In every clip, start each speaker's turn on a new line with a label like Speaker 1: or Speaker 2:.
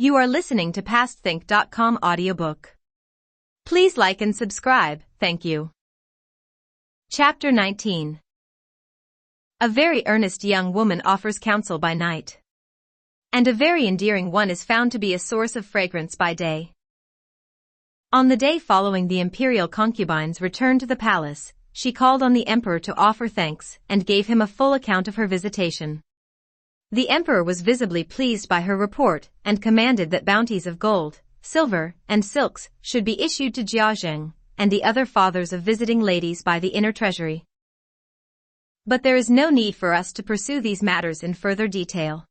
Speaker 1: You are listening to pastthink.com audiobook. Please like and subscribe, thank you. Chapter 19. A very earnest young woman offers counsel by night. And a very endearing one is found to be a source of fragrance by day. On the day following the imperial concubine's return to the palace, she called on the emperor to offer thanks and gave him a full account of her visitation. The emperor was visibly pleased by her report and commanded that bounties of gold, silver, and silks should be issued to Cao Xueqin and the other fathers of visiting ladies by the inner treasury. But there is no need for us to pursue these matters in further detail.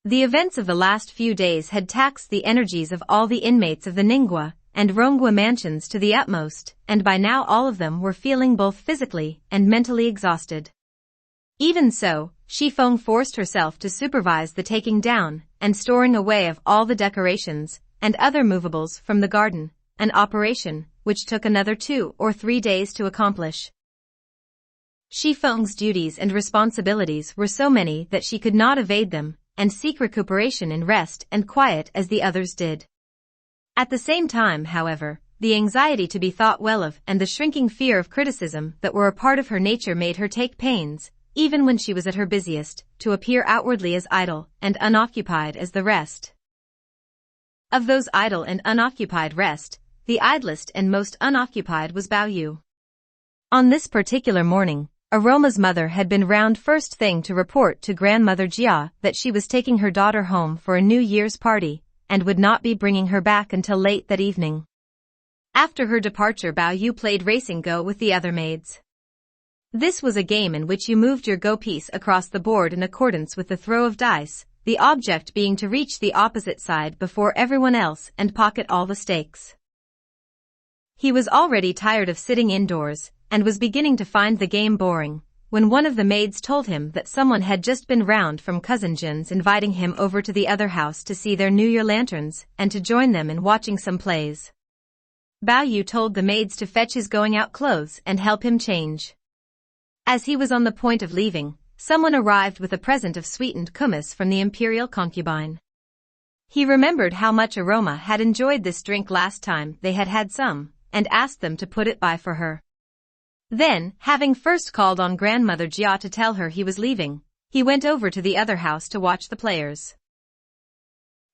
Speaker 1: The events of the last few days had taxed the energies of all the inmates of the Ningguo and Rongguo mansions to the utmost, and by now all of them were feeling both physically and mentally exhausted. Even so, Shifeng forced herself to supervise the taking down and storing away of all the decorations and other movables from the garden, an operation which took another 2 or 3 days to accomplish. Shifeng's duties and responsibilities were so many that she could not evade them and seek recuperation in rest and quiet as the others did. At the same time, however, the anxiety to be thought well of and the shrinking fear of criticism that were a part of her nature made her take pains, even when she was at her busiest, to appear outwardly as idle and unoccupied as the rest. Of those idle and unoccupied rest, the idlest and most unoccupied was Bao Yu. On this particular morning, Aroma's mother had been round first thing to report to grandmother Jia that she was taking her daughter home for a New Year's party, and would not be bringing her back until late that evening. After her departure, Bao Yu played racing go with the other maids. This was a game in which you moved your go piece across the board in accordance with the throw of dice, the object being to reach the opposite side before everyone else and pocket all the stakes. He was already tired of sitting indoors, and was beginning to find the game boring, when one of the maids told him that someone had just been round from Cousin Jin's inviting him over to the other house to see their New Year lanterns and to join them in watching some plays. Bao Yu told the maids to fetch his going-out clothes and help him change. As he was on the point of leaving, someone arrived with a present of sweetened kumis from the imperial concubine. He remembered how much Aroma had enjoyed this drink last time they had had some, and asked them to put it by for her. Then, having first called on grandmother Jia to tell her he was leaving, he went over to the other house to watch the players.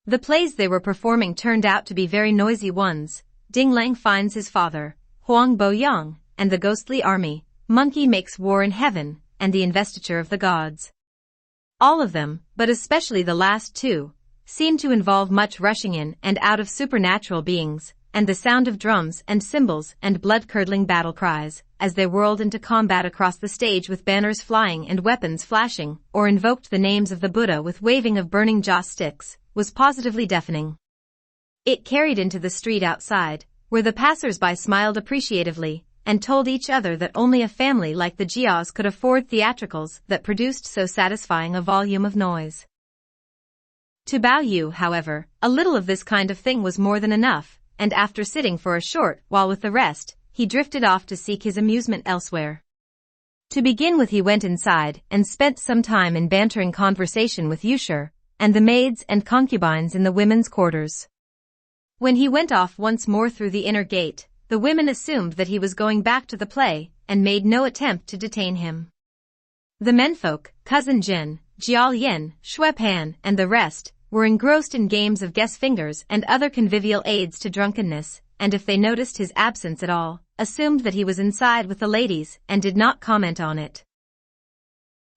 Speaker 1: The plays they were performing turned out to be very noisy ones: Ding Lang Finds His Father, Huang Bo Yang, and the Ghostly Army, Monkey Makes War in Heaven, and the Investiture of the Gods. All of them, but especially the last two, seemed to involve much rushing in and out of supernatural beings, and the sound of drums and cymbals and blood-curdling battle cries, as they whirled into combat across the stage with banners flying and weapons flashing, or invoked the names of the Buddha with waving of burning joss sticks, was positively deafening. It carried into the street outside, where the passers-by smiled appreciatively, and told each other that only a family like the Jias could afford theatricals that produced so satisfying a volume of noise. To Bao Yu, however, a little of this kind of thing was more than enough, and after sitting for a short while with the rest, he drifted off to seek his amusement elsewhere. To begin with, he went inside and spent some time in bantering conversation with Yusher and the maids and concubines in the women's quarters. When he went off once more through the inner gate, the women assumed that he was going back to the play, and made no attempt to detain him. The menfolk, Cousin Jin, Jiao Yin, Xuepan, and the rest, were engrossed in games of guess fingers and other convivial aids to drunkenness, and if they noticed his absence at all, assumed that he was inside with the ladies and did not comment on it.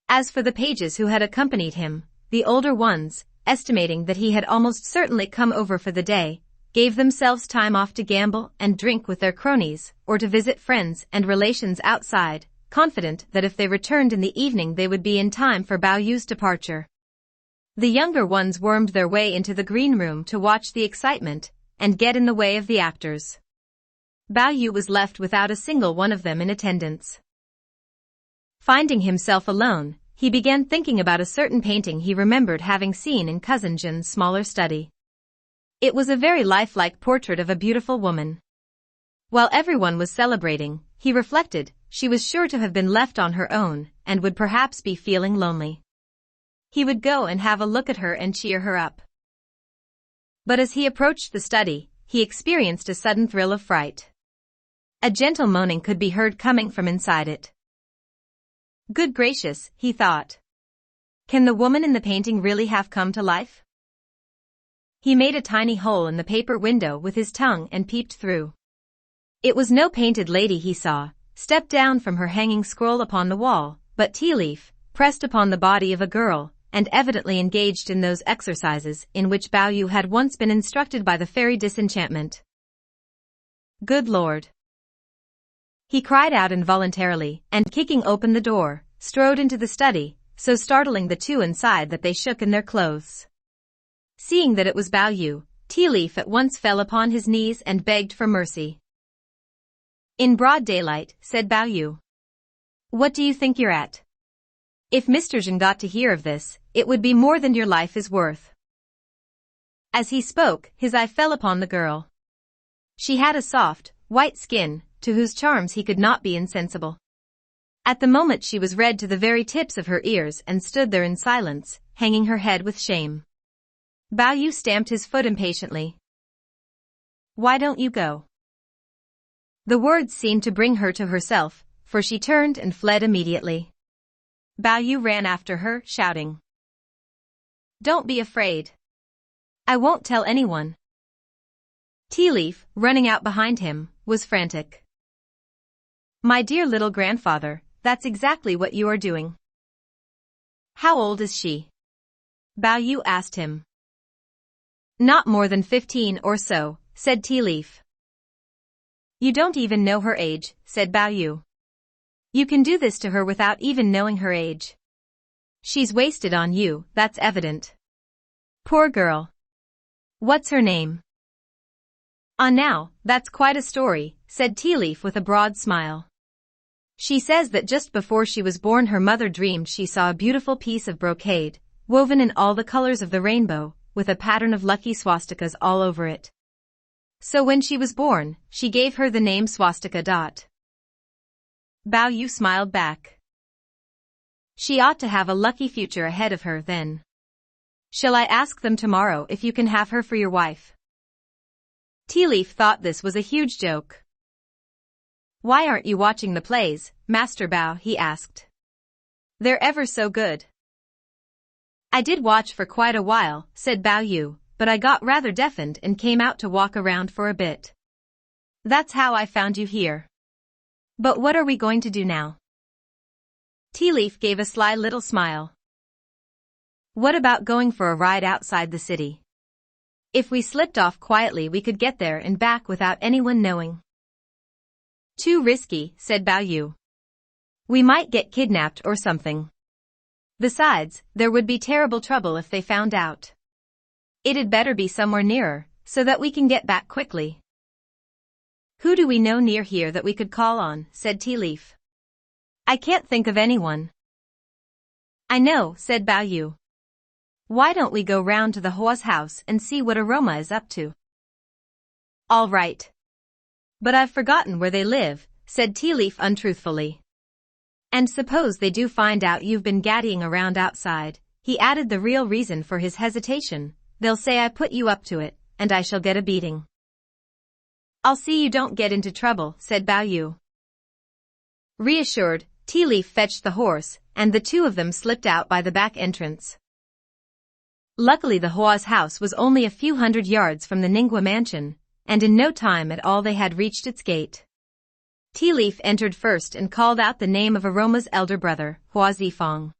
Speaker 1: As for the pages who had accompanied him, the older ones, estimating that he had almost certainly come over for the day, gave themselves time off to gamble and drink with their cronies, or to visit friends and relations outside, confident that if they returned in the evening they would be in time for Bao Yu's departure. The younger ones wormed their way into the green room to watch the excitement and get in the way of the actors. Bao Yu was left without a single one of them in attendance. Finding himself alone, he began thinking about a certain painting he remembered having seen in Cousin Jin's smaller study. It was a very lifelike portrait of a beautiful woman. While everyone was celebrating, he reflected, she was sure to have been left on her own, and would perhaps be feeling lonely. He would go and have a look at her and cheer her up. But as he approached the study, he experienced a sudden thrill of fright. A gentle moaning could be heard coming from inside it. Good gracious, he thought. Can the woman in the painting really have come to life? He made a tiny hole in the paper window with his tongue and peeped through. It was no painted lady he saw, stepped down from her hanging scroll upon the wall, but tea leaf, pressed upon the body of a girl, and evidently engaged in those exercises in which Bao Yu had once been instructed by the fairy disenchantment. Good Lord! He cried out involuntarily, and kicking open the door, strode into the study, so startling the two inside that they shook in their clothes. Seeing that it was Bao Yu, Tea Leaf at once fell upon his knees and begged for mercy. In broad daylight, said Bao Yu. What do you think you're at? If Mr. Zhen got to hear of this, it would be more than your life is worth. As he spoke, his eye fell upon the girl. She had a soft, white skin, to whose charms he could not be insensible. At the moment she was red to the very tips of her ears and stood there in silence, hanging her head with shame. Bao Yu stamped his foot impatiently. Why don't you go? The words seemed to bring her to herself, for she turned and fled immediately. Bao Yu ran after her, shouting. Don't be afraid. I won't tell anyone. Tea Leaf, running out behind him, was frantic. My dear little grandfather, that's exactly what you are doing. How old is she? Bao Yu asked him. Not more than 15 or so, said Tea Leaf. You don't even know her age, said Bao Yu. You can do this to her without even knowing her age. She's wasted on you, that's evident. Poor girl. What's her name? Ah now, that's quite a story, said Tea Leaf with a broad smile. She says that just before she was born her mother dreamed she saw a beautiful piece of brocade, woven in all the colors of the rainbow, with a pattern of lucky swastikas all over it. So when she was born, she gave her the name Swastika. Bao Yu smiled back. She ought to have a lucky future ahead of her then. Shall I ask them tomorrow if you can have her for your wife? Tea Leaf thought this was a huge joke. Why aren't you watching the plays, Master Bao? He asked. They're ever so good. I did watch for quite a while, said Bao Yu, but I got rather deafened and came out to walk around for a bit. That's how I found you here. But what are we going to do now? Tea Leaf gave a sly little smile. What about going for a ride outside the city? If we slipped off quietly we could get there and back without anyone knowing. Too risky, said Bao Yu. We might get kidnapped or something. Besides, there would be terrible trouble if they found out. It'd better be somewhere nearer, so that we can get back quickly. Who do we know near here that we could call on, said Tea Leaf. I can't think of anyone. I know, said Bao Yu. Why don't we go round to the Hua's house and see what Aroma is up to? All right. But I've forgotten where they live, said Tea Leaf untruthfully. And suppose they do find out you've been gaddying around outside, he added the real reason for his hesitation, they'll say I put you up to it, and I shall get a beating. I'll see you don't get into trouble, said Bao Yu. Reassured, Tea Leaf fetched the horse, and the two of them slipped out by the back entrance. Luckily the Hua's house was only a few hundred yards from the Ningguo mansion, and in no time at all they had reached its gate. Tea Leaf entered first and called out the name of Aroma's elder brother, Hua Zifang.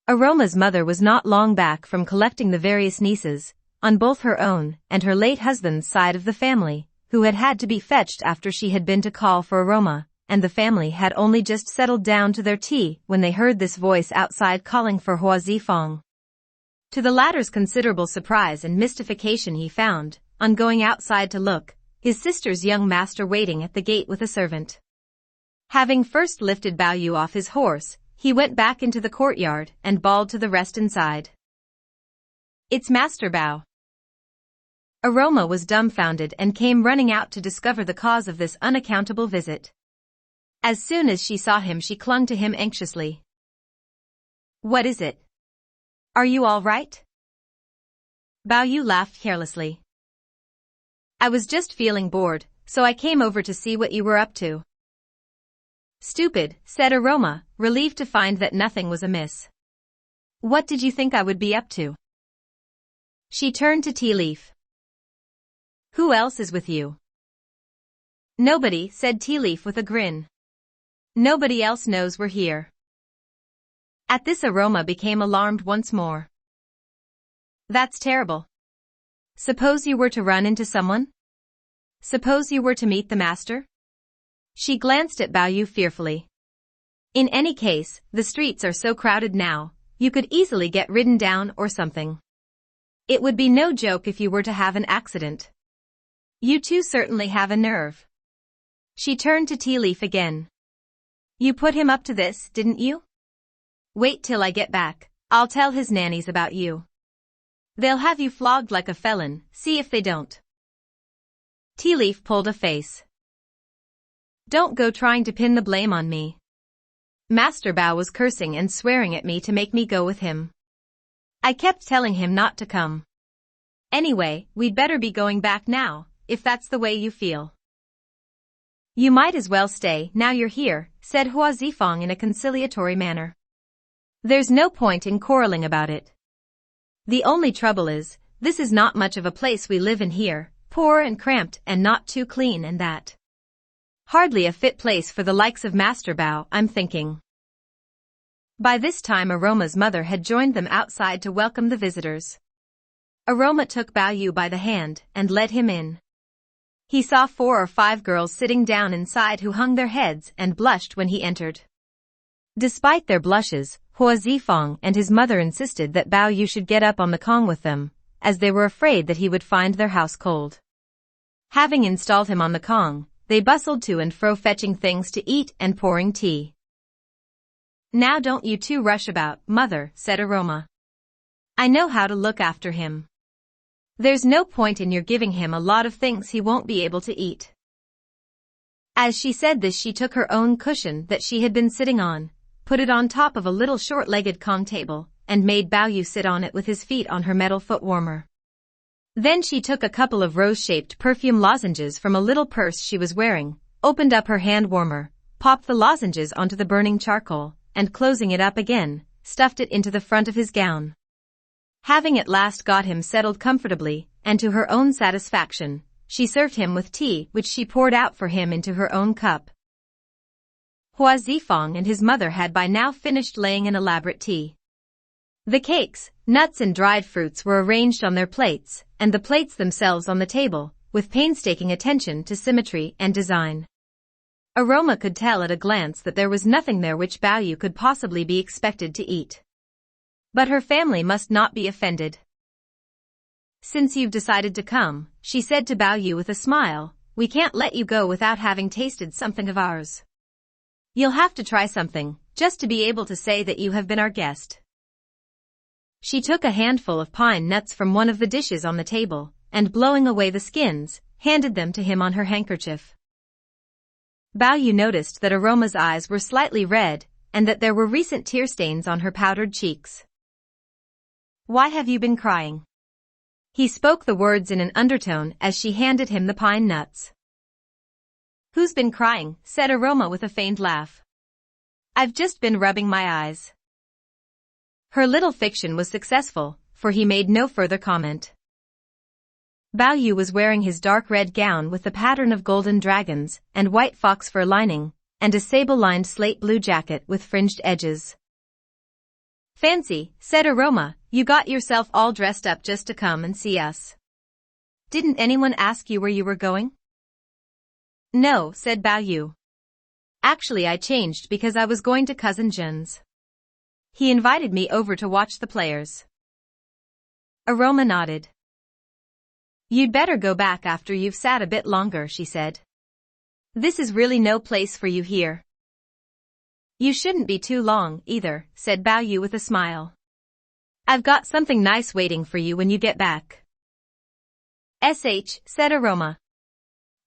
Speaker 1: Aroma's mother was not long back from collecting the various nieces, on both her own and her late husband's side of the family, who had to be fetched after she had been to call for Aroma, and the family had only just settled down to their tea when they heard this voice outside calling for Hua Zifang. To the latter's considerable surprise and mystification he found, on going outside to look, his sister's young master waiting at the gate with a servant. Having first lifted Bao Yu off his horse, he went back into the courtyard and bawled to the rest inside. It's Master Bao. Aroma was dumbfounded and came running out to discover the cause of this unaccountable visit. As soon as she saw him she clung to him anxiously. What is it? Are you all right? Bao Yu laughed carelessly. I was just feeling bored, so I came over to see what you were up to. Stupid, said Aroma, relieved to find that nothing was amiss. What did you think I would be up to? She turned to Tea Leaf. Who else is with you? Nobody, said Tea Leaf with a grin. Nobody else knows we're here. At this Aroma became alarmed once more. That's terrible. Suppose you were to run into someone? Suppose you were to meet the master? She glanced at Bao Yu fearfully. In any case, the streets are so crowded now, you could easily get ridden down or something. It would be no joke if you were to have an accident. You two certainly have a nerve. She turned to Tea Leaf again. You put him up to this, didn't you? Wait till I get back, I'll tell his nannies about you. They'll have you flogged like a felon, see if they don't. Tea Leaf pulled a face. Don't go trying to pin the blame on me. Master Bao was cursing and swearing at me to make me go with him. I kept telling him not to come. Anyway, we'd better be going back now, if that's the way you feel. You might as well stay now you're here, said Hua Zifang in a conciliatory manner. There's no point in quarreling about it. The only trouble is, this is not much of a place we live in here, poor and cramped and not too clean and that. Hardly a fit place for the likes of Master Bao, I'm thinking. By this time Aroma's mother had joined them outside to welcome the visitors. Aroma took Bao Yu by the hand and led him in. He saw 4 or 5 girls sitting down inside who hung their heads and blushed when he entered. Despite their blushes, Hua Zifang and his mother insisted that Bao Yu should get up on the Kong with them, as they were afraid that he would find their house cold. Having installed him on the Kong, they bustled to and fro fetching things to eat and pouring tea. Now don't you two rush about, mother, said Aroma. I know how to look after him. There's no point in your giving him a lot of things he won't be able to eat. As she said this she took her own cushion that she had been sitting on, put it on top of a little short-legged Kong table, and made Bao Yu sit on it with his feet on her metal foot warmer. Then she took a couple of rose-shaped perfume lozenges from a little purse she was wearing, opened up her hand warmer, popped the lozenges onto the burning charcoal, and closing it up again, stuffed it into the front of his gown. Having at last got him settled comfortably, and to her own satisfaction, she served him with tea which she poured out for him into her own cup. Hua Zifang and his mother had by now finished laying an elaborate tea. The cakes, nuts and dried fruits were arranged on their plates, and the plates themselves on the table, with painstaking attention to symmetry and design. Aroma could tell at a glance that there was nothing there which Bao Yu could possibly be expected to eat. But her family must not be offended. Since you've decided to come, she said to Bao Yu with a smile, we can't let you go without having tasted something of ours. You'll have to try something, just to be able to say that you have been our guest. She took a handful of pine nuts from one of the dishes on the table, and blowing away the skins, handed them to him on her handkerchief. Bao Yu noticed that Aroma's eyes were slightly red, and that there were recent tear stains on her powdered cheeks. Why have you been crying? He spoke the words in an undertone as she handed him the pine nuts. Who's been crying? Said Aroma with a faint laugh. I've just been rubbing my eyes. Her little fiction was successful, for he made no further comment. Bao Yu was wearing his dark red gown with the pattern of golden dragons and white fox fur lining, and a sable-lined slate blue jacket with fringed edges. Fancy, said Aroma, you got yourself all dressed up just to come and see us. Didn't anyone ask you where you were going? No, said Bao Yu. Actually I changed because I was going to Cousin Jun's. He invited me over to watch the players. Aroma nodded. You'd better go back after you've sat a bit longer, she said. This is really no place for you here. You shouldn't be too long, either, said Bao Yu with a smile. I've got something nice waiting for you when you get back. Said Aroma.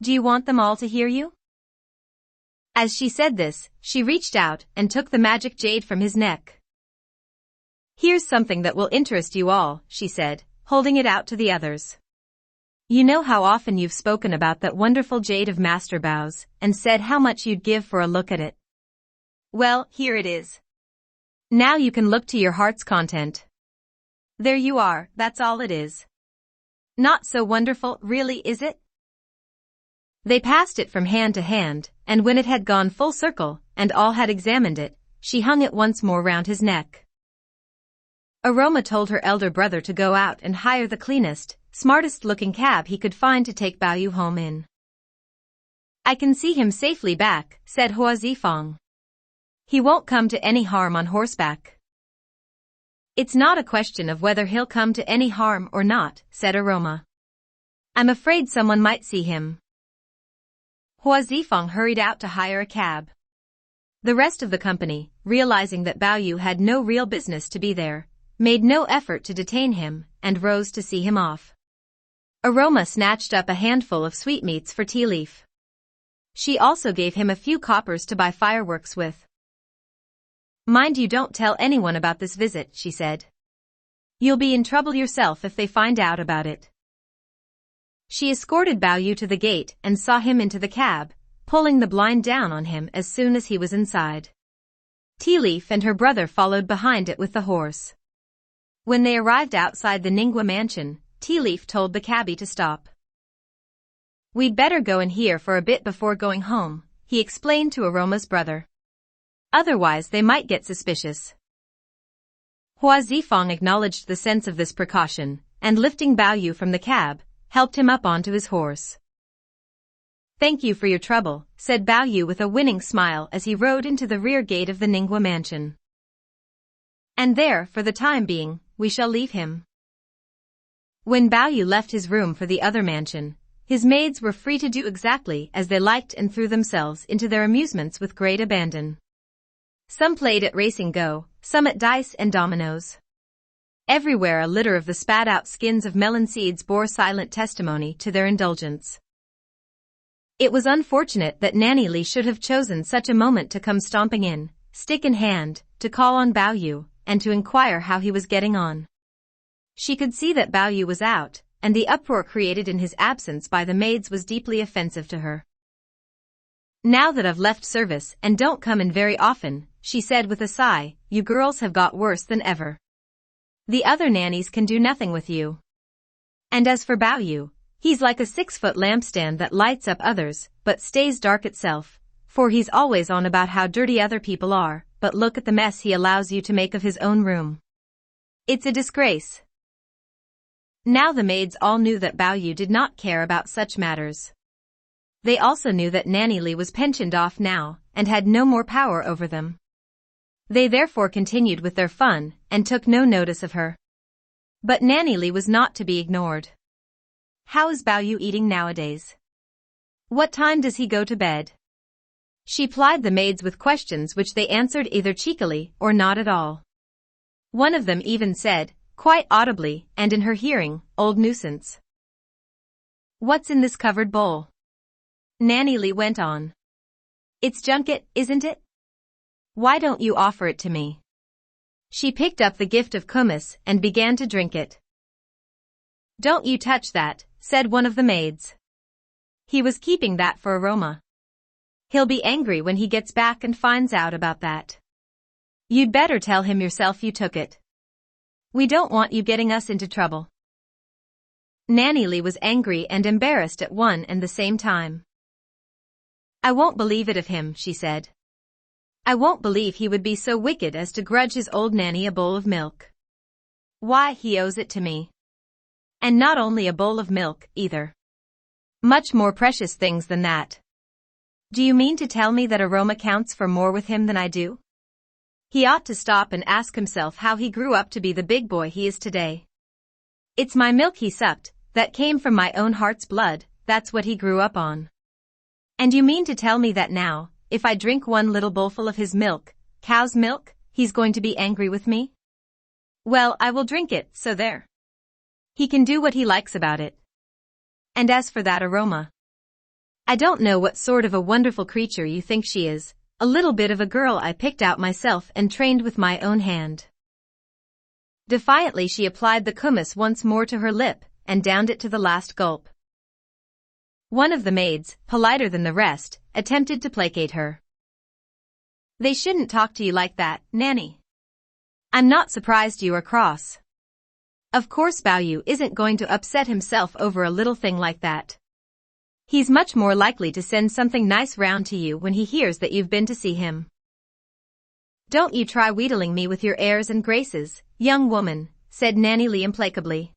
Speaker 1: Do you want them all to hear you? As she said this, she reached out and took the magic jade from his neck. Here's something that will interest you all, she said, holding it out to the others. You know how often you've spoken about that wonderful jade of Master Bao's, and said how much you'd give for a look at it. Well, here it is. Now you can look to your heart's content. There you are, that's all it is. Not so wonderful, really, is it? They passed it from hand to hand, and when it had gone full circle, and all had examined it, she hung it once more round his neck. Aroma told her elder brother to go out and hire the cleanest, smartest-looking cab he could find to take Baoyu home in. I can see him safely back, said Hua Zifang. He won't come to any harm on horseback. It's not a question of whether he'll come to any harm or not, said Aroma. I'm afraid someone might see him. Hua Zifang hurried out to hire a cab. The rest of the company, realizing that Baoyu had no real business to be there, made no effort to detain him, and rose to see him off. Aroma snatched up a handful of sweetmeats for Tea Leaf. She also gave him a few coppers to buy fireworks with. Mind you don't tell anyone about this visit, she said. You'll be in trouble yourself if they find out about it. She escorted Baoyu to the gate and saw him into the cab, pulling the blind down on him as soon as he was inside. Tea Leaf and her brother followed behind it with the horse. When they arrived outside the Ningguo mansion, Tea Leaf told the cabbie to stop. We'd better go in here for a bit before going home, he explained to Aroma's brother. Otherwise they might get suspicious. Hua Zifang acknowledged the sense of this precaution, and lifting Baoyu from the cab, helped him up onto his horse. Thank you for your trouble, said Baoyu with a winning smile as he rode into the rear gate of the Ningguo mansion. And there, for the time being, we shall leave him. When Baoyu left his room for the other mansion, his maids were free to do exactly as they liked and threw themselves into their amusements with great abandon. Some played at racing go, some at dice and dominoes. Everywhere a litter of the spat-out skins of melon seeds bore silent testimony to their indulgence. It was unfortunate that Nanny Li should have chosen such a moment to come stomping in, stick in hand, to call on Baoyu, and to inquire how he was getting on. She could see that Baoyu was out, and the uproar created in his absence by the maids was deeply offensive to her. Now that I've left service and don't come in very often, she said with a sigh, you girls have got worse than ever. The other nannies can do nothing with you. And as for Baoyu, he's like a 6-foot lampstand that lights up others, but stays dark itself, for he's always on about how dirty other people are, but look at the mess he allows you to make of his own room. It's a disgrace. Now the maids all knew that Baoyu did not care about such matters. They also knew that Nanny Li was pensioned off now, and had no more power over them. They therefore continued with their fun, and took no notice of her. But Nanny Li was not to be ignored. How is Baoyu eating nowadays? What time does he go to bed? She plied the maids with questions which they answered either cheekily or not at all. One of them even said, quite audibly, and in her hearing, old nuisance. What's in this covered bowl? Nanny Li went on. It's junket, isn't it? Why don't you offer it to me? She picked up the gift of kumis and began to drink it. Don't you touch that, said one of the maids. He was keeping that for Aroma. He'll be angry when he gets back and finds out about that. You'd better tell him yourself you took it. We don't want you getting us into trouble. Nanny Li was angry and embarrassed at one and the same time. I won't believe it of him, she said. I won't believe he would be so wicked as to grudge his old nanny a bowl of milk. Why, he owes it to me. And not only a bowl of milk, either. Much more precious things than that. Do you mean to tell me that Aroma counts for more with him than I do? He ought to stop and ask himself how he grew up to be the big boy he is today. It's my milk he sucked, that came from my own heart's blood, that's what he grew up on. And you mean to tell me that now, if I drink one little bowlful of his milk, cow's milk, he's going to be angry with me? Well, I will drink it, so there. He can do what he likes about it. And as for that Aroma, I don't know what sort of a wonderful creature you think she is, a little bit of a girl I picked out myself and trained with my own hand. Defiantly she applied the kumis once more to her lip, and downed it to the last gulp. One of the maids, politer than the rest, attempted to placate her. They shouldn't talk to you like that, Nanny. I'm not surprised you are cross. Of course Bao Yu isn't going to upset himself over a little thing like that. He's much more likely to send something nice round to you when he hears that you've been to see him. Don't you try wheedling me with your airs and graces, young woman, said Nanny Lee implacably.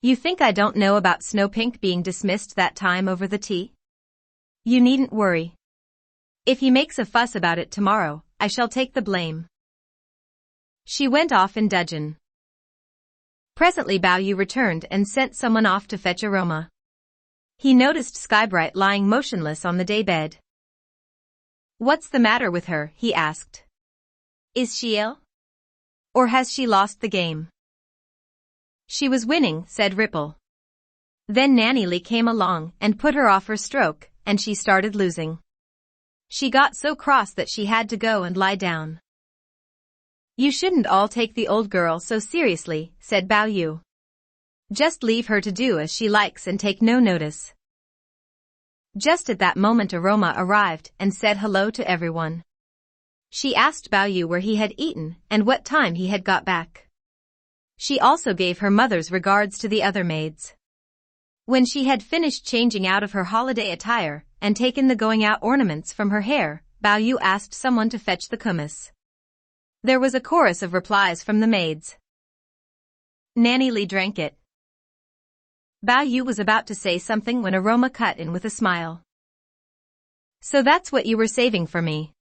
Speaker 1: You think I don't know about Snow Pink being dismissed that time over the tea? You needn't worry. If he makes a fuss about it tomorrow, I shall take the blame. She went off in dudgeon. Presently Bao Yu returned and sent someone off to fetch Aroma. He noticed Skybright lying motionless on the daybed. What's the matter with her, he asked. Is she ill? Or has she lost the game? She was winning, said Ripple. Then Nanny Lee came along and put her off her stroke, and she started losing. She got so cross that she had to go and lie down. You shouldn't all take the old girl so seriously, said Bao Yu. Just leave her to do as she likes and take no notice. Just at that moment Aroma arrived and said hello to everyone. She asked Bao Yu where he had eaten and what time he had got back. She also gave her mother's regards to the other maids. When she had finished changing out of her holiday attire and taken the going-out ornaments from her hair, Bao Yu asked someone to fetch the kumis. There was a chorus of replies from the maids. Nanny Lee drank it. Bao Yu was about to say something when Aroma cut in with a smile. So that's what you were saving for me.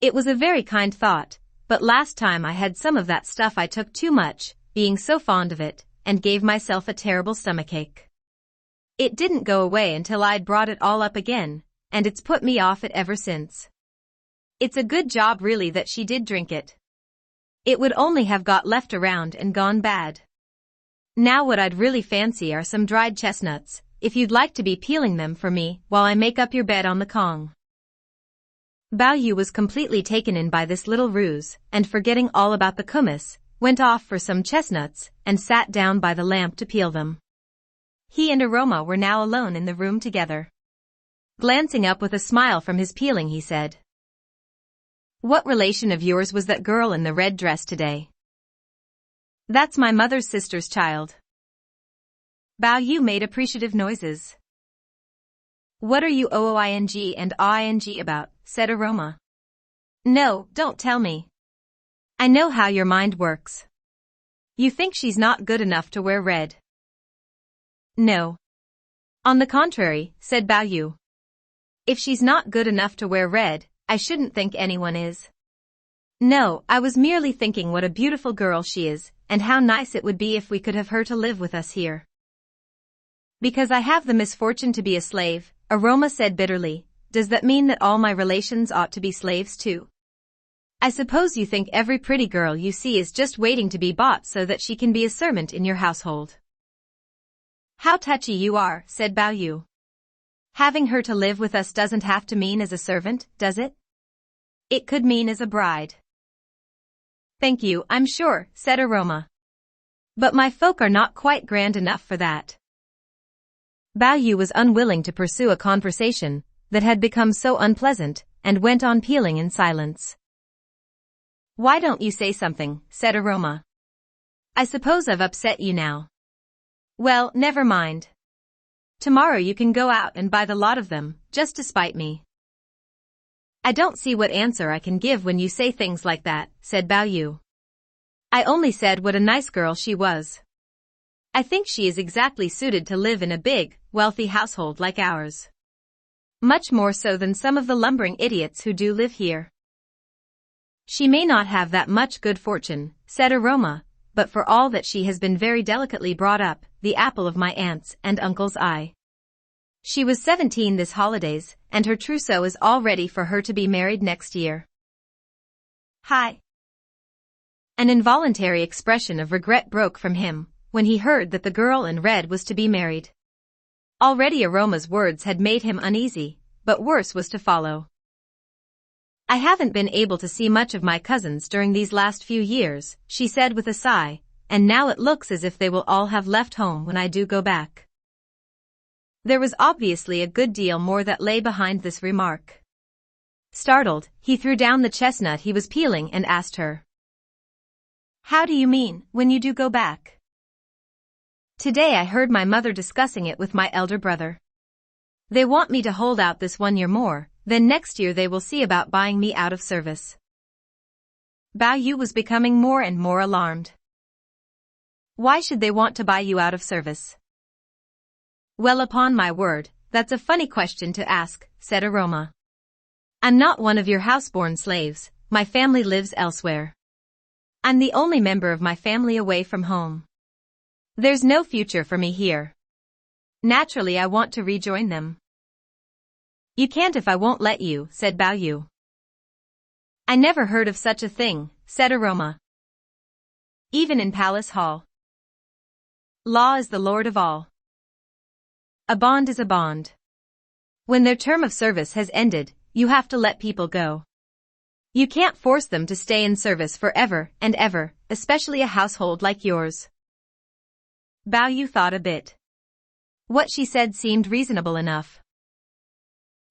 Speaker 1: It was a very kind thought, but last time I had some of that stuff I took too much, being so fond of it, and gave myself a terrible stomachache. It didn't go away until I'd brought it all up again, and it's put me off it ever since. It's a good job really that she did drink it. It would only have got left around and gone bad. Now what I'd really fancy are some dried chestnuts, if you'd like to be peeling them for me while I make up your bed on the Kong. Bao Yu was completely taken in by this little ruse, and forgetting all about the kumis, went off for some chestnuts and sat down by the lamp to peel them. He and Aroma were now alone in the room together. Glancing up with a smile from his peeling he said, What relation of yours was that girl in the red dress today? That's my mother's sister's child. Bao Yu made appreciative noises. What are you ooing and ing about, said Aroma. No, don't tell me. I know how your mind works. You think she's not good enough to wear red. No. On the contrary, said Bao Yu. If she's not good enough to wear red, I shouldn't think anyone is. No, I was merely thinking what a beautiful girl she is, and how nice it would be if we could have her to live with us here. Because I have the misfortune to be a slave, Aroma said bitterly, does that mean that all my relations ought to be slaves too? I suppose you think every pretty girl you see is just waiting to be bought so that she can be a servant in your household. How touchy you are, said Bao Yu. Having her to live with us doesn't have to mean as a servant, does it? It could mean as a bride. Thank you, I'm sure, said Aroma. But my folk are not quite grand enough for that. Bao Yu was unwilling to pursue a conversation that had become so unpleasant, and went on peeling in silence. Why don't you say something, said Aroma. I suppose I've upset you now. Well, never mind. Tomorrow you can go out and buy the lot of them, just to spite me. I don't see what answer I can give when you say things like that, said Bao Yu. I only said what a nice girl she was. I think she is exactly suited to live in a big, wealthy household like ours. Much more so than some of the lumbering idiots who do live here. She may not have that much good fortune, said Aroma, but for all that she has been very delicately brought up, the apple of my aunt's and uncle's eye. She was 17 this holidays, and her trousseau is all ready for her to be married next year. Hi. An involuntary expression of regret broke from him when he heard that the girl in red was to be married. Already Aroma's words had made him uneasy, but worse was to follow. I haven't been able to see much of my cousins during these last few years, she said with a sigh, and now it looks as if they will all have left home when I do go back. There was obviously a good deal more that lay behind this remark. Startled, he threw down the chestnut he was peeling and asked her. How do you mean, when you do go back? Today I heard my mother discussing it with my elder brother. They want me to hold out this 1 year more, then next year they will see about buying me out of service. Bao Yu was becoming more and more alarmed. Why should they want to buy you out of service? Well, upon my word, that's a funny question to ask, said Aroma. I'm not one of your house-born slaves, my family lives elsewhere. I'm the only member of my family away from home. There's no future for me here. Naturally I want to rejoin them. You can't if I won't let you, said Bao Yu. I never heard of such a thing, said Aroma. Even in Palace Hall. Law is the lord of all. A bond is a bond. When their term of service has ended, you have to let people go. You can't force them to stay in service forever and ever, especially a household like yours. Bao Yu thought a bit. What she said seemed reasonable enough.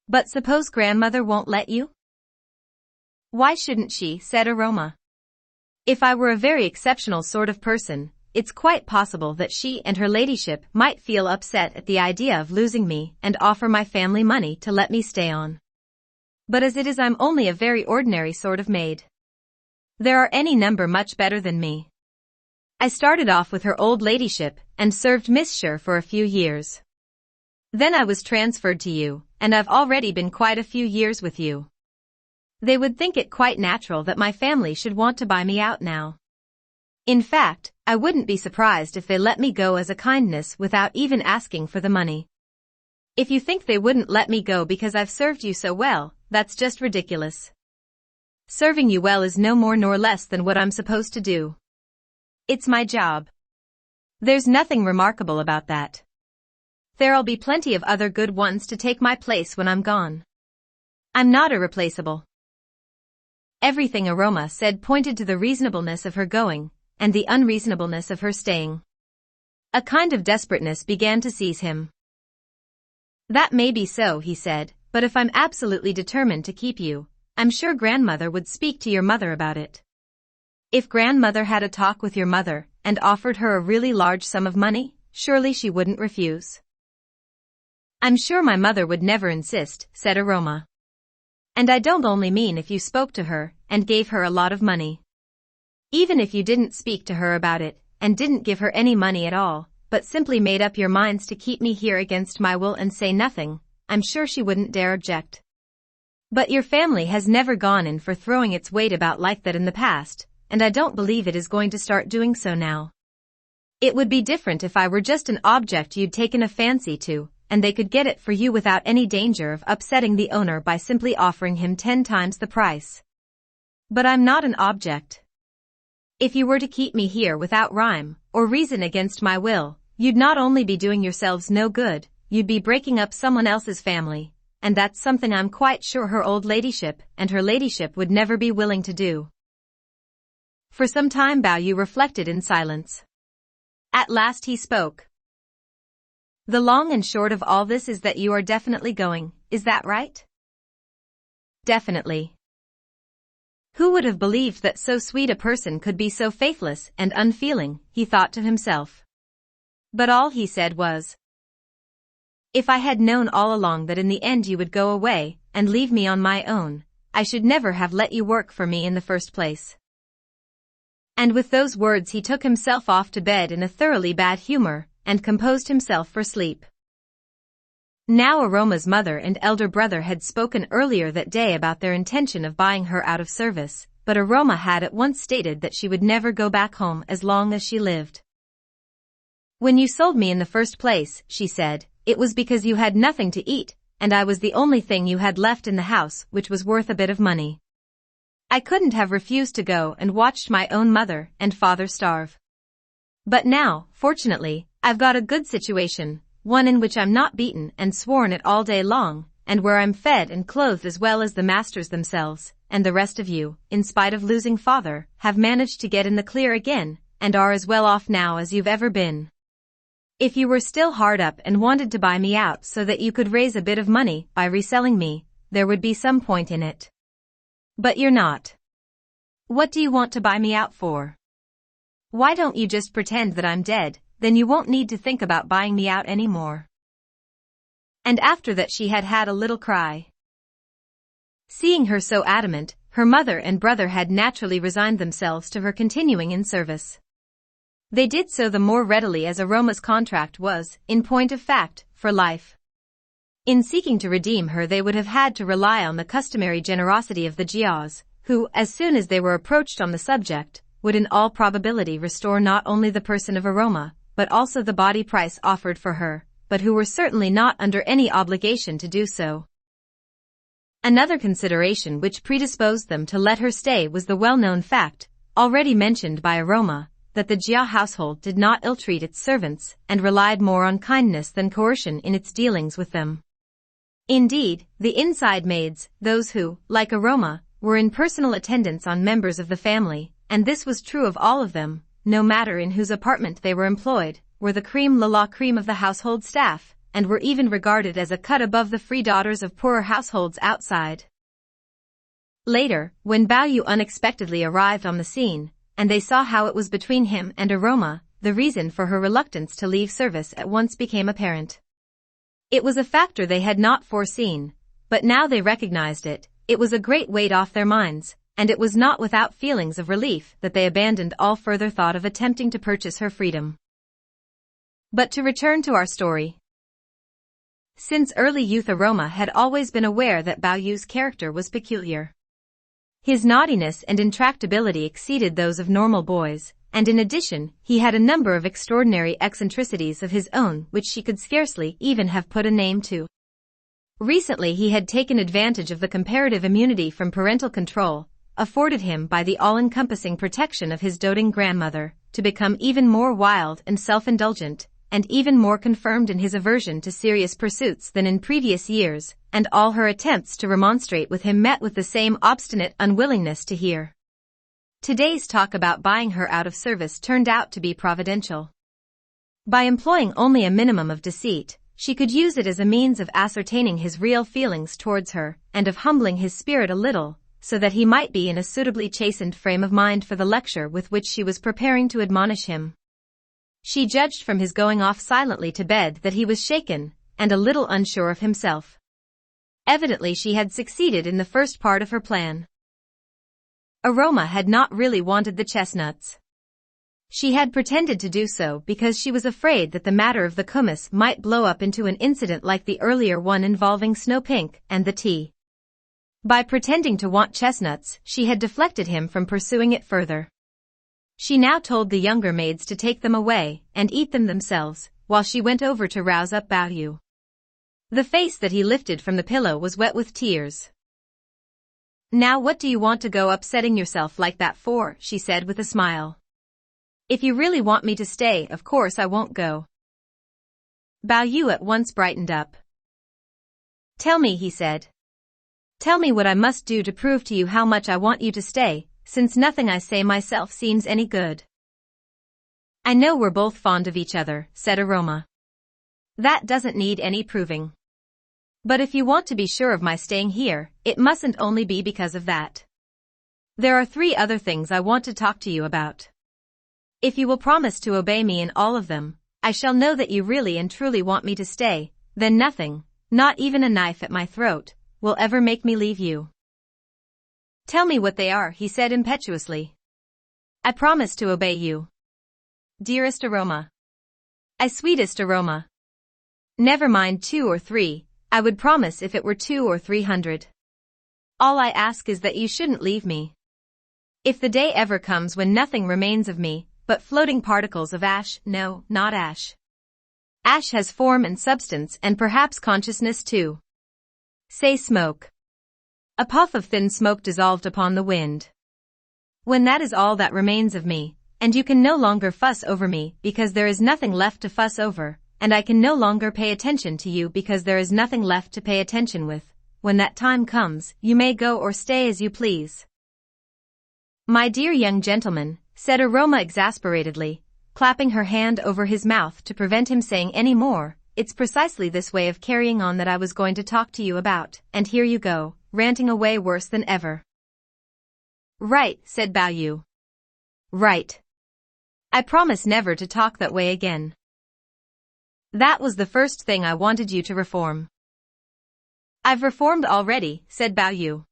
Speaker 1: But suppose grandmother won't let you? Why shouldn't she, said Aroma. If I were a very exceptional sort of person, it's quite possible that she and her ladyship might feel upset at the idea of losing me and offer my family money to let me stay on. But as it is, I'm only a very ordinary sort of maid. There are any number much better than me. I started off with her old ladyship and served Miss Sher for a few years. Then I was transferred to you, and I've already been quite a few years with you. They would think it quite natural that my family should want to buy me out now. In fact, I wouldn't be surprised if they let me go as a kindness without even asking for the money. If you think they wouldn't let me go because I've served you so well, that's just ridiculous. Serving you well is no more nor less than what I'm supposed to do. It's my job. There's nothing remarkable about that. There'll be plenty of other good ones to take my place when I'm gone. I'm not irreplaceable. Everything Aroma said pointed to the reasonableness of her going, and the unreasonableness of her staying. A kind of desperateness began to seize him. That may be so, he said, but if I'm absolutely determined to keep you, I'm sure grandmother would speak to your mother about it. If grandmother had a talk with your mother and offered her a really large sum of money, surely she wouldn't refuse. I'm sure my mother would never insist, said Aroma. And I don't only mean if you spoke to her and gave her a lot of money. Even if you didn't speak to her about it and didn't give her any money at all, but simply made up your minds to keep me here against my will and say nothing, I'm sure she wouldn't dare object. But your family has never gone in for throwing its weight about like that in the past, and I don't believe it is going to start doing so now. It would be different if I were just an object you'd taken a fancy to, and they could get it for you without any danger of upsetting the owner by simply offering him 10 times the price. But I'm not an object. If you were to keep me here without rhyme or reason against my will, you'd not only be doing yourselves no good, you'd be breaking up someone else's family, and that's something I'm quite sure her old ladyship and her ladyship would never be willing to do. For some time Bao Yu reflected in silence. At last he spoke. The long and short of all this is that you are definitely going, is that right? Definitely. Who would have believed that so sweet a person could be so faithless and unfeeling, he thought to himself. But all he said was, if I had known all along that in the end you would go away and leave me on my own, I should never have let you work for me in the first place. And with those words he took himself off to bed in a thoroughly bad humor and composed himself for sleep. Now Aroma's mother and elder brother had spoken earlier that day about their intention of buying her out of service, but Aroma had at once stated that she would never go back home as long as she lived. When you sold me in the first place, she said, it was because you had nothing to eat, and I was the only thing you had left in the house which was worth a bit of money. I couldn't have refused to go and watched my own mother and father starve. But now, fortunately, I've got a good situation, one in which I'm not beaten and sworn at all day long, and where I'm fed and clothed as well as the masters themselves, and the rest of you, in spite of losing father, have managed to get in the clear again, and are as well off now as you've ever been. If you were still hard up and wanted to buy me out so that you could raise a bit of money by reselling me, there would be some point in it. But you're not. What do you want to buy me out for? Why don't you just pretend that I'm dead, then you won't need to think about buying me out anymore. And after that she had had a little cry. Seeing her so adamant, her mother and brother had naturally resigned themselves to her continuing in service. They did so the more readily as Aroma's contract was, in point of fact, for life. In seeking to redeem her they would have had to rely on the customary generosity of the Jiaos, who, as soon as they were approached on the subject, would in all probability restore not only the person of Aroma, but also the body price offered for her, but who were certainly not under any obligation to do so. Another consideration which predisposed them to let her stay was the well-known fact, already mentioned by Aroma, that the Jia household did not ill-treat its servants and relied more on kindness than coercion in its dealings with them. Indeed, the inside maids, those who, like Aroma, were in personal attendance on members of the family, and this was true of all of them, no matter in whose apartment they were employed, were the creme de la creme of the household staff, and were even regarded as a cut above the free daughters of poorer households outside. Later, when Bao Yu unexpectedly arrived on the scene, and they saw how it was between him and Aroma, the reason for her reluctance to leave service at once became apparent. It was a factor they had not foreseen, but now they recognized it. It was a great weight off their minds, and it was not without feelings of relief that they abandoned all further thought of attempting to purchase her freedom. But to return to our story. Since early youth Aroma had always been aware that Bao Yu's character was peculiar. His naughtiness and intractability exceeded those of normal boys, and in addition, he had a number of extraordinary eccentricities of his own which she could scarcely even have put a name to. Recently he had taken advantage of the comparative immunity from parental control, afforded him by the all-encompassing protection of his doting grandmother, to become even more wild and self-indulgent, and even more confirmed in his aversion to serious pursuits than in previous years, and all her attempts to remonstrate with him met with the same obstinate unwillingness to hear. Today's talk about buying her out of service turned out to be providential. By employing only a minimum of deceit, she could use it as a means of ascertaining his real feelings towards her, and of humbling his spirit a little, so that he might be in a suitably chastened frame of mind for the lecture with which she was preparing to admonish him. She judged from his going off silently to bed that he was shaken, and a little unsure of himself. Evidently she had succeeded in the first part of her plan. Aroma had not really wanted the chestnuts. She had pretended to do so because she was afraid that the matter of the kumis might blow up into an incident like the earlier one involving Snow Pink and the tea. By pretending to want chestnuts, she had deflected him from pursuing it further. She now told the younger maids to take them away and eat them themselves, while she went over to rouse up Bao Yu. The face that he lifted from the pillow was wet with tears. "Now what do you want to go upsetting yourself like that for?" she said with a smile. "If you really want me to stay, of course I won't go." Bao Yu at once brightened up. "Tell me," he said. "Tell me what I must do to prove to you how much I want you to stay, since nothing I say myself seems any good." "I know we're both fond of each other," said Aroma. "That doesn't need any proving. But if you want to be sure of my staying here, it mustn't only be because of that. There are 3 other things I want to talk to you about. If you will promise to obey me in all of them, I shall know that you really and truly want me to stay, then nothing, not even a knife at my throat, will ever make me leave you." "Tell me what they are," he said impetuously. "I promise to obey you. Dearest Aroma. I sweetest Aroma. Never mind 2 or 3, I would promise if it were 200 or 300. All I ask is that you shouldn't leave me. If the day ever comes when nothing remains of me, but floating particles of ash, no, not ash. Ash has form and substance and perhaps consciousness too. Say smoke. A puff of thin smoke dissolved upon the wind. When that is all that remains of me, and you can no longer fuss over me because there is nothing left to fuss over, and I can no longer pay attention to you because there is nothing left to pay attention with. When that time comes, you may go or stay as you please. My dear young gentleman, said Aroma exasperatedly, clapping her hand over his mouth to prevent him saying any more, it's precisely this way of carrying on that I was going to talk to you about, and here you go, ranting away worse than ever. Right, said Bao Yu. Right. I promise never to talk that way again. That was the first thing I wanted you to reform. I've reformed already, said Bao Yu.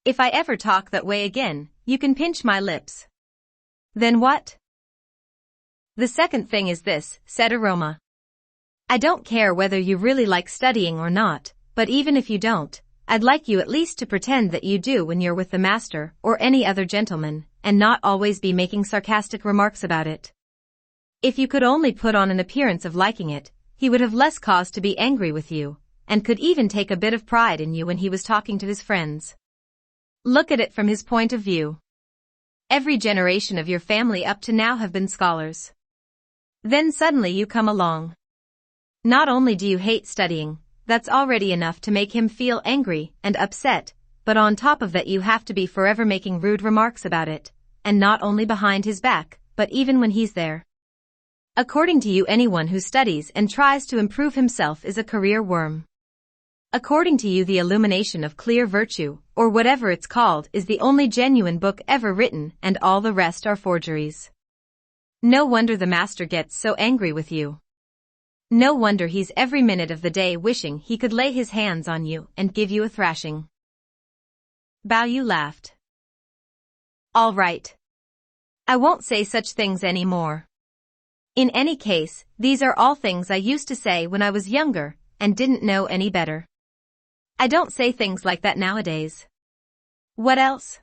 Speaker 1: If I ever talk that way again, you can pinch my lips. Then what? The second thing is this, said Aroma. I don't care whether you really like studying or not, but even if you don't, I'd like you at least to pretend that you do when you're with the master or any other gentleman, and not always be making sarcastic remarks about it. If you could only put on an appearance of liking it, he would have less cause to be angry with you, and could even take a bit of pride in you when he was talking to his friends. Look at it from his point of view. Every generation of your family up to now have been scholars. Then suddenly you come along. Not only do you hate studying, that's already enough to make him feel angry and upset, but on top of that you have to be forever making rude remarks about it, and not only behind his back, but even when he's there. According to you, anyone who studies and tries to improve himself is a career worm. According to you, the Illumination of Clear Virtue, or whatever it's called, is the only genuine book ever written, and all the rest are forgeries. No wonder the master gets so angry with you. No wonder he's every minute of the day wishing he could lay his hands on you and give you a thrashing. Bao Yu laughed. All right. I won't say such things anymore. In any case, these are all things I used to say when I was younger and didn't know any better. I don't say things like that nowadays. What else?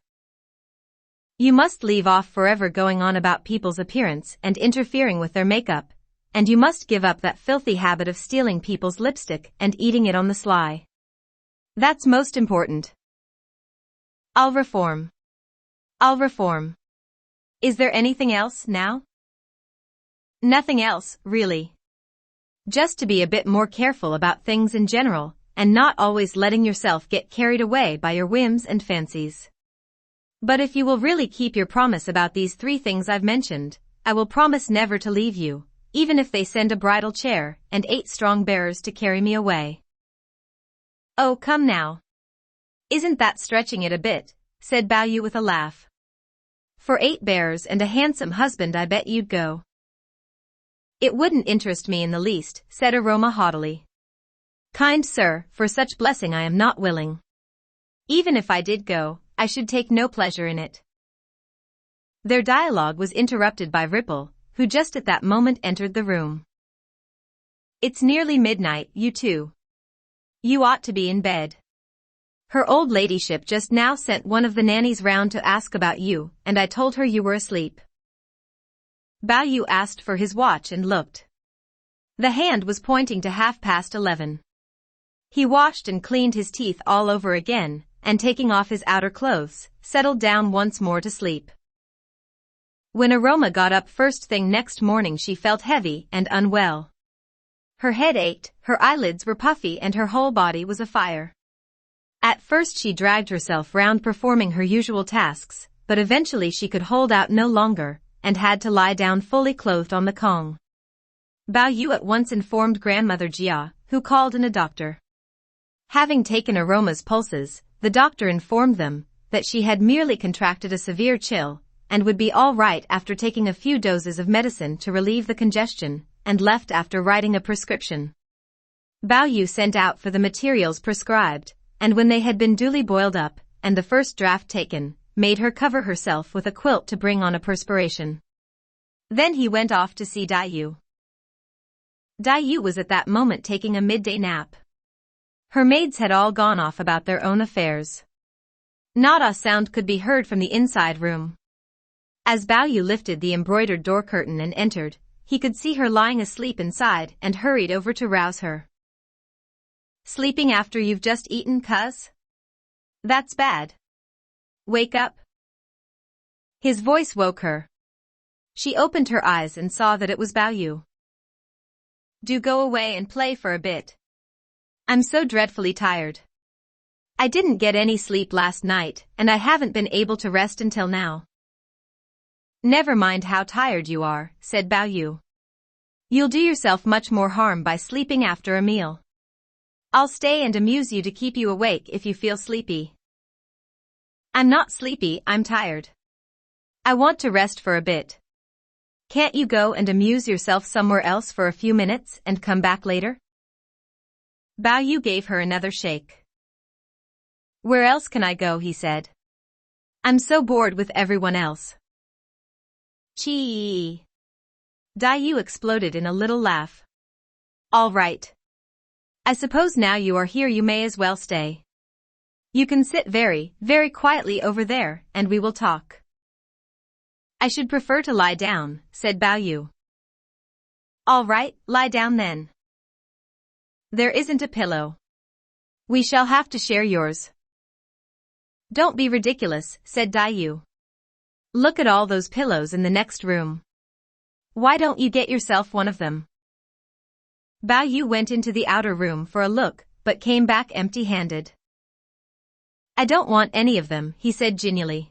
Speaker 1: You must leave off forever going on about people's appearance and interfering with their makeup, and you must give up that filthy habit of stealing people's lipstick and eating it on the sly. That's most important. I'll reform. I'll reform. Is there anything else now? Nothing else, really. Just to be a bit more careful about things in general, and not always letting yourself get carried away by your whims and fancies. But if you will really keep your promise about these 3 things I've mentioned, I will promise never to leave you, even if they send a bridal chair and 8 strong bearers to carry me away. Oh, come now. Isn't that stretching it a bit, said Bao Yu with a laugh. For 8 bearers and a handsome husband I bet you'd go. It wouldn't interest me in the least, said Aroma haughtily. Kind sir, for such blessing I am not willing. Even if I did go, I should take no pleasure in it. Their dialogue was interrupted by Ripple, who just at that moment entered the room. It's nearly midnight, you two. You ought to be in bed. Her old ladyship just now sent one of the nannies round to ask about you, and I told her you were asleep. Bao Yu asked for his watch and looked. The hand was pointing to 11:30. He washed and cleaned his teeth all over again, and taking off his outer clothes, settled down once more to sleep. When Aroma got up first thing next morning, she felt heavy and unwell. Her head ached, her eyelids were puffy, and her whole body was afire. At first she dragged herself round performing her usual tasks, but eventually she could hold out no longer, and had to lie down fully clothed on the Kong. Bao Yu at once informed Grandmother Jia, who called in a doctor. Having taken Aroma's pulses, the doctor informed them that she had merely contracted a severe chill, and would be all right after taking a few doses of medicine to relieve the congestion, and left after writing a prescription. Bao Yu sent out for the materials prescribed, and when they had been duly boiled up, and the first draught taken, made her cover herself with a quilt to bring on a perspiration. Then he went off to see Dai Yu. Dai Yu was at that moment taking a midday nap. Her maids had all gone off about their own affairs. Not a sound could be heard from the inside room. As Bao Yu lifted the embroidered door curtain and entered, he could see her lying asleep inside and hurried over to rouse her. Sleeping after you've just eaten, cuz? That's bad. Wake up. His voice woke her. She opened her eyes and saw that it was Bao Yu. Do go away and play for a bit. I'm so dreadfully tired. I didn't get any sleep last night, and I haven't been able to rest until now. Never mind how tired you are, said Bao Yu. You'll do yourself much more harm by sleeping after a meal. I'll stay and amuse you to keep you awake if you feel sleepy. I'm not sleepy, I'm tired. I want to rest for a bit. Can't you go and amuse yourself somewhere else for a few minutes and come back later? Bao Yu gave her another shake. Where else can I go, he said. I'm so bored with everyone else. Chee. Dai Yu exploded in a little laugh. All right. I suppose now you are here you may as well stay. You can sit very, very quietly over there, and we will talk. I should prefer to lie down, said Bao Yu. All right, lie down then. There isn't a pillow. We shall have to share yours. Don't be ridiculous, said Dai Yu. Look at all those pillows in the next room. Why don't you get yourself one of them? Bao Yu went into the outer room for a look, but came back empty-handed. I don't want any of them, he said genially.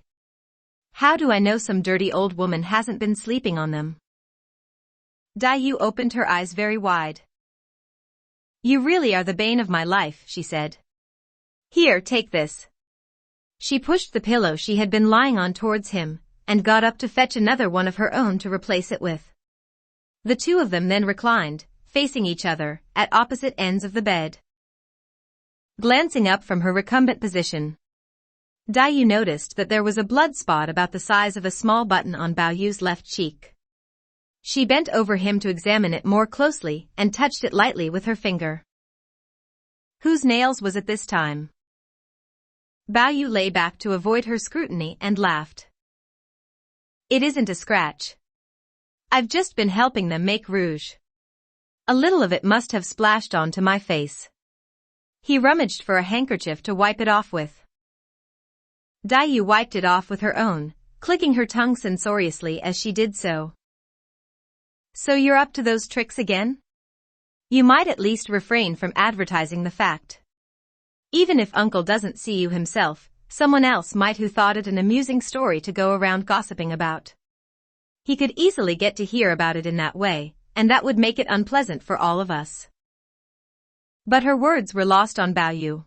Speaker 1: How do I know some dirty old woman hasn't been sleeping on them? Dai Yu opened her eyes very wide. You really are the bane of my life, she said. Here, take this. She pushed the pillow she had been lying on towards him, and got up to fetch another one of her own to replace it with. The two of them then reclined, facing each other, at opposite ends of the bed. Glancing up from her recumbent position, Dai Yu noticed that there was a blood spot about the size of a small button on Bao Yu's left cheek. She bent over him to examine it more closely and touched it lightly with her finger. Whose nails was it this time? Bao Yu lay back to avoid her scrutiny and laughed. It isn't a scratch. I've just been helping them make rouge. A little of it must have splashed onto my face. He rummaged for a handkerchief to wipe it off with. Dai Yu wiped it off with her own, clicking her tongue censoriously as she did so. So you're up to those tricks again? You might at least refrain from advertising the fact. Even if Uncle doesn't see you himself, someone else might who thought it an amusing story to go around gossiping about. He could easily get to hear about it in that way, and that would make it unpleasant for all of us. But her words were lost on Bao Yu.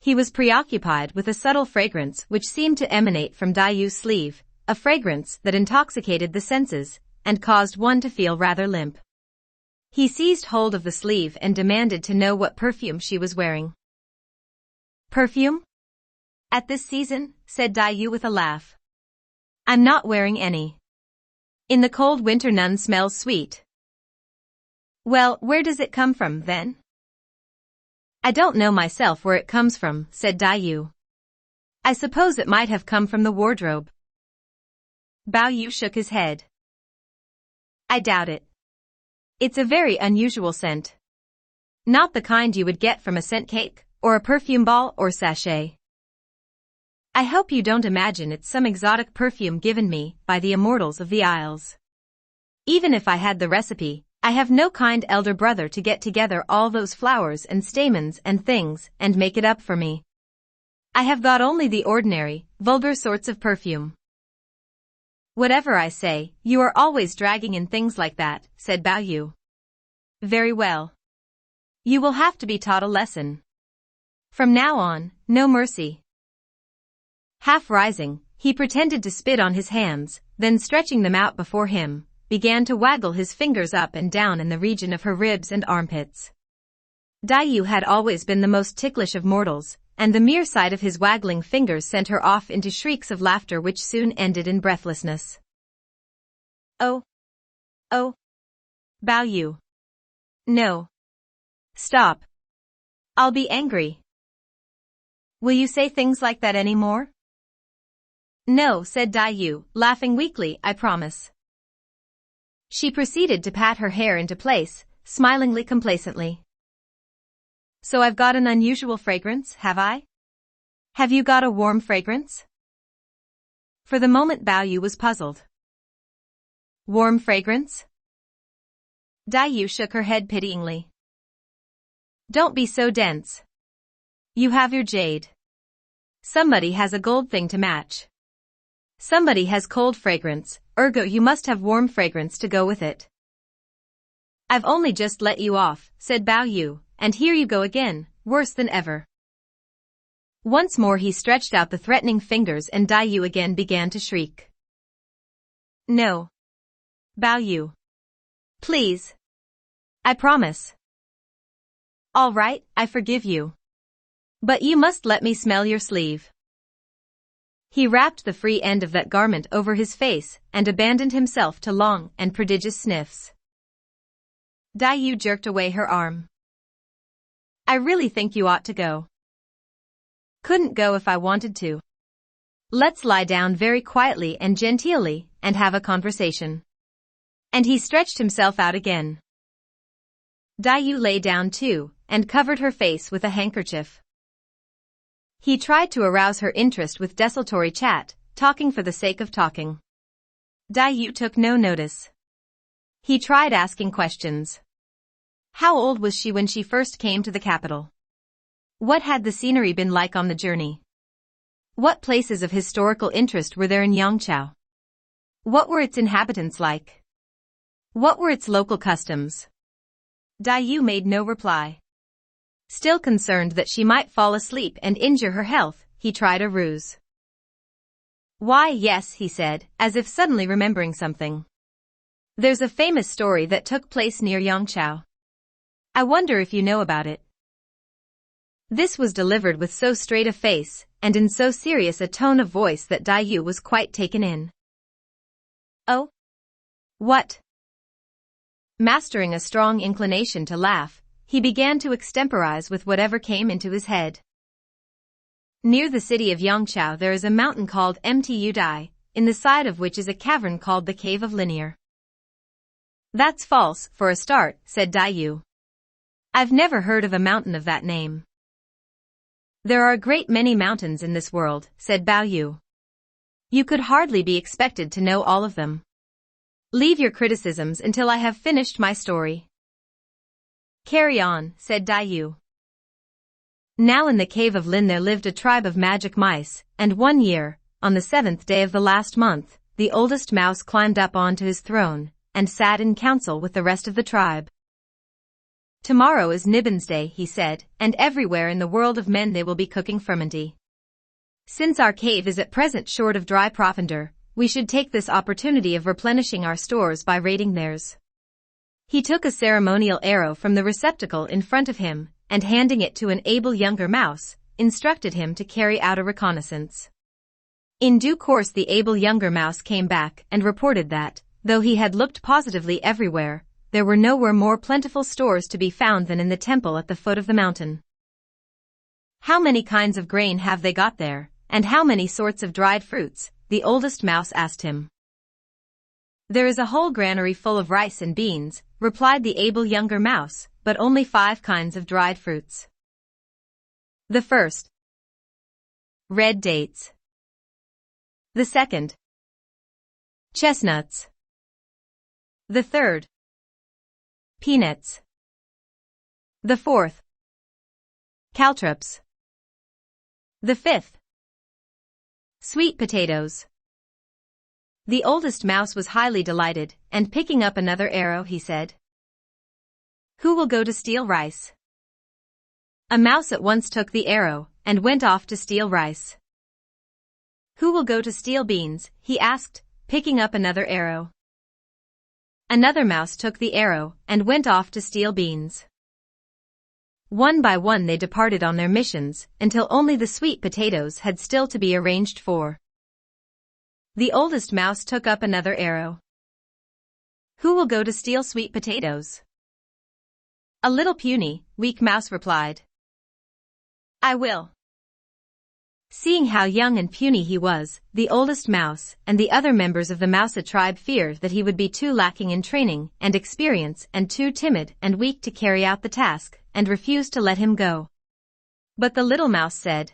Speaker 1: He was preoccupied with a subtle fragrance which seemed to emanate from Dai Yu's sleeve, a fragrance that intoxicated the senses, and caused one to feel rather limp. He seized hold of the sleeve and demanded to know what perfume she was wearing. Perfume? At this season, said Dai Yu with a laugh. I'm not wearing any. In the cold winter none smells sweet. Well, where does it come from, then? I don't know myself where it comes from, said Dai Yu. I suppose it might have come from the wardrobe. Bao Yu shook his head. I doubt it. It's a very unusual scent. Not the kind you would get from a scent cake, or a perfume ball or sachet. I hope you don't imagine it's some exotic perfume given me by the immortals of the Isles. Even if I had the recipe, I have no kind elder brother to get together all those flowers and stamens and things and make it up for me. I have got only the ordinary, vulgar sorts of perfume. Whatever I say, you are always dragging in things like that, said Bao Yu. Very well. You will have to be taught a lesson. From now on, no mercy. Half rising, he pretended to spit on his hands, then stretching them out before him, began to waggle his fingers up and down in the region of her ribs and armpits. Dai Yu had always been the most ticklish of mortals, and the mere sight of his waggling fingers sent her off into shrieks of laughter which soon ended in breathlessness. Oh! Oh! Bao Yu! No! Stop! I'll be angry. Will you say things like that anymore? No, said Dai Yu, laughing weakly, I promise. She proceeded to pat her hair into place, smilingly complacently. So I've got an unusual fragrance, have I? Have you got a warm fragrance? For the moment Bao Yu was puzzled. Warm fragrance? Dai shook her head pityingly. Don't be so dense. You have your jade. Somebody has a gold thing to match. Somebody has cold fragrance, ergo you must have warm fragrance to go with it. I've only just let you off, said Bao Yu, and here you go again, worse than ever. Once more he stretched out the threatening fingers and Dai Yu again began to shriek. No. Bao Yu. Please. I promise. All right, I forgive you. But you must let me smell your sleeve. He wrapped the free end of that garment over his face and abandoned himself to long and prodigious sniffs. Dai Yu jerked away her arm. I really think you ought to go. Couldn't go if I wanted to. Let's lie down very quietly and genteelly and have a conversation. And he stretched himself out again. Dai Yu lay down too and covered her face with a handkerchief. He tried to arouse her interest with desultory chat, talking for the sake of talking. Dai Yu took no notice. He tried asking questions. How old was she when she first came to the capital? What had the scenery been like on the journey? What places of historical interest were there in Yangzhou? What were its inhabitants like? What were its local customs? Dai Yu made no reply. Still concerned that she might fall asleep and injure her health, he tried a ruse. Why, yes, he said, as if suddenly remembering something. There's a famous story that took place near Yangzhou. I wonder if you know about it. This was delivered with so straight a face, and in so serious a tone of voice that Dai Yu was quite taken in. Oh? What? Mastering a strong inclination to laugh, he began to extemporize with whatever came into his head. Near the city of Yangzhou there is a mountain called Mtu Dai, in the side of which is a cavern called the Cave of Linear. That's false, for a start, said Dai Yu. I've never heard of a mountain of that name. There are a great many mountains in this world, said Bao Yu. You could hardly be expected to know all of them. Leave your criticisms until I have finished my story. Carry on, said Dai Yu. Now in the cave of Lin there lived a tribe of magic mice, and one year, on the 7th day of the last month, the oldest mouse climbed up onto his throne, and sat in council with the rest of the tribe. Tomorrow is Nibbon's day, he said, and everywhere in the world of men they will be cooking fermenty. Since our cave is at present short of dry provender, we should take this opportunity of replenishing our stores by raiding theirs. He took a ceremonial arrow from the receptacle in front of him, and handing it to an able younger mouse, instructed him to carry out a reconnaissance. In due course the able younger mouse came back and reported that, though he had looked positively everywhere, there were nowhere more plentiful stores to be found than in the temple at the foot of the mountain. How many kinds of grain have they got there, and how many sorts of dried fruits? The oldest mouse asked him. There is a whole granary full of rice and beans, replied the able younger mouse, but only 5 kinds of dried fruits. The first, red dates. The second, chestnuts. The third, peanuts. The fourth, caltrops. The fifth, sweet potatoes. The oldest mouse was highly delighted, and picking up another arrow he said, Who will go to steal rice? A mouse at once took the arrow, and went off to steal rice. Who will go to steal beans? He asked, picking up another arrow. Another mouse took the arrow, and went off to steal beans. One by one they departed on their missions, until only the sweet potatoes had still to be arranged for. The oldest mouse took up another arrow. Who will go to steal sweet potatoes? A little puny, weak mouse replied. I will. Seeing how young and puny he was, the oldest mouse and the other members of the Mousa tribe feared that he would be too lacking in training and experience and too timid and weak to carry out the task, and refused to let him go. But the little mouse said,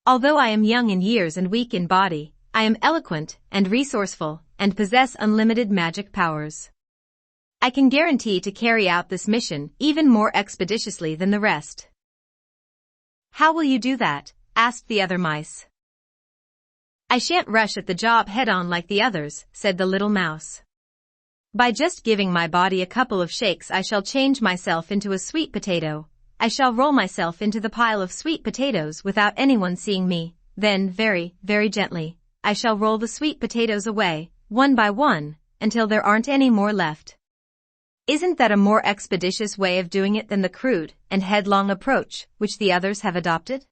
Speaker 1: Although I am young in years and weak in body, I am eloquent and resourceful and possess unlimited magic powers. I can guarantee to carry out this mission even more expeditiously than the rest. How will you do that? Asked the other mice. I shan't rush at the job head-on like the others, said the little mouse. By just giving my body a couple of shakes I shall change myself into a sweet potato. I shall roll myself into the pile of sweet potatoes without anyone seeing me, then very, very gently, I shall roll the sweet potatoes away, one by one, until there aren't any more left. Isn't that a more expeditious way of doing it than the crude and headlong approach which the others have adopted?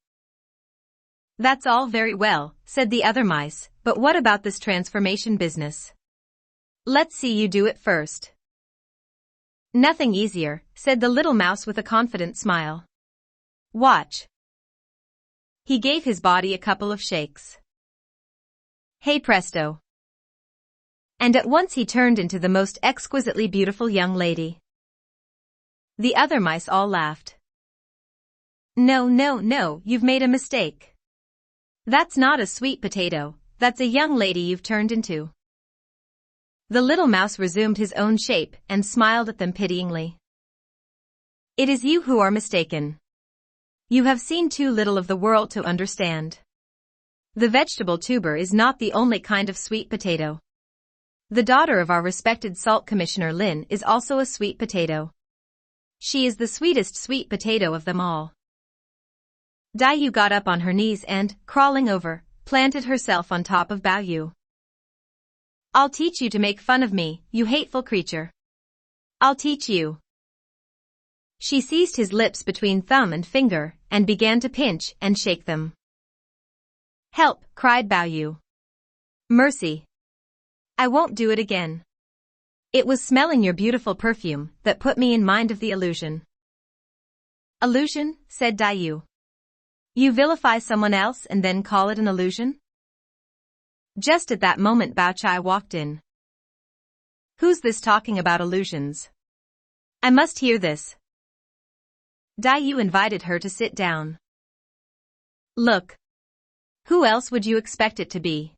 Speaker 1: That's all very well, said the other mice, but what about this transformation business? Let's see you do it first. Nothing easier, said the little mouse with a confident smile. Watch. He gave his body a couple of shakes. Hey presto. And at once he turned into the most exquisitely beautiful young lady. The other mice all laughed. No, you've made a mistake. That's not a sweet potato, that's a young lady you've turned into. The little mouse resumed his own shape and smiled at them pityingly. It is you who are mistaken. You have seen too little of the world to understand. The vegetable tuber is not the only kind of sweet potato. The daughter of our respected Salt Commissioner Lin is also a sweet potato. She is the sweetest sweet potato of them all. Dai got up on her knees and, crawling over, planted herself on top of Bao Yu. I'll teach you to make fun of me, you hateful creature. I'll teach you. She seized his lips between thumb and finger and began to pinch and shake them. Help, cried Bao Yu. Mercy. I won't do it again. It was smelling your beautiful perfume that put me in mind of the illusion. Illusion, said Dai Yu. You vilify someone else and then call it an illusion? Just at that moment Bao Chai walked in. Who's this talking about illusions? I must hear this. Dai Yu invited her to sit down. Look. Who else would you expect it to be?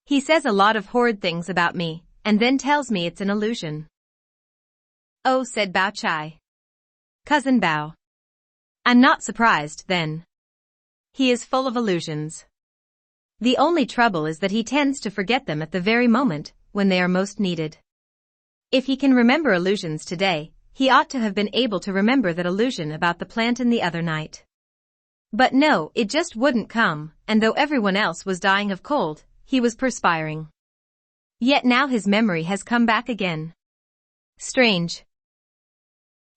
Speaker 1: He says a lot of horrid things about me, and then tells me it's an illusion. Oh, said Bao Chai. Cousin Bao. I'm not surprised, then. He is full of illusions. The only trouble is that he tends to forget them at the very moment when they are most needed. If he can remember illusions today, he ought to have been able to remember that illusion about the plantain the other night. But no, it just wouldn't come, and though everyone else was dying of cold, he was perspiring. Yet now his memory has come back again. Strange.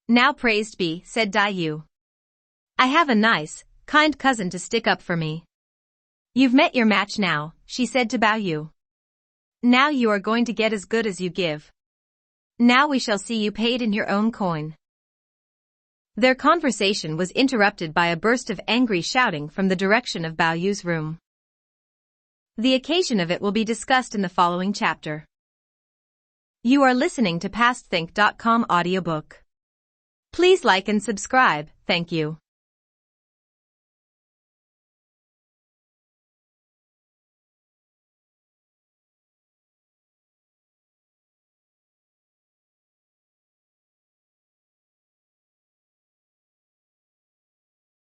Speaker 1: Now praised be, said Dai Yu. I have a nice, kind cousin to stick up for me. You've met your match now, she said to Bao Yu. Now you are going to get as good as you give. Now we shall see you paid in your own coin. Their conversation was interrupted by a burst of angry shouting from the direction of Bao Yu's room. The occasion of it will be discussed in the following chapter. You are listening to PastThink.com audiobook. Please like and subscribe, thank you.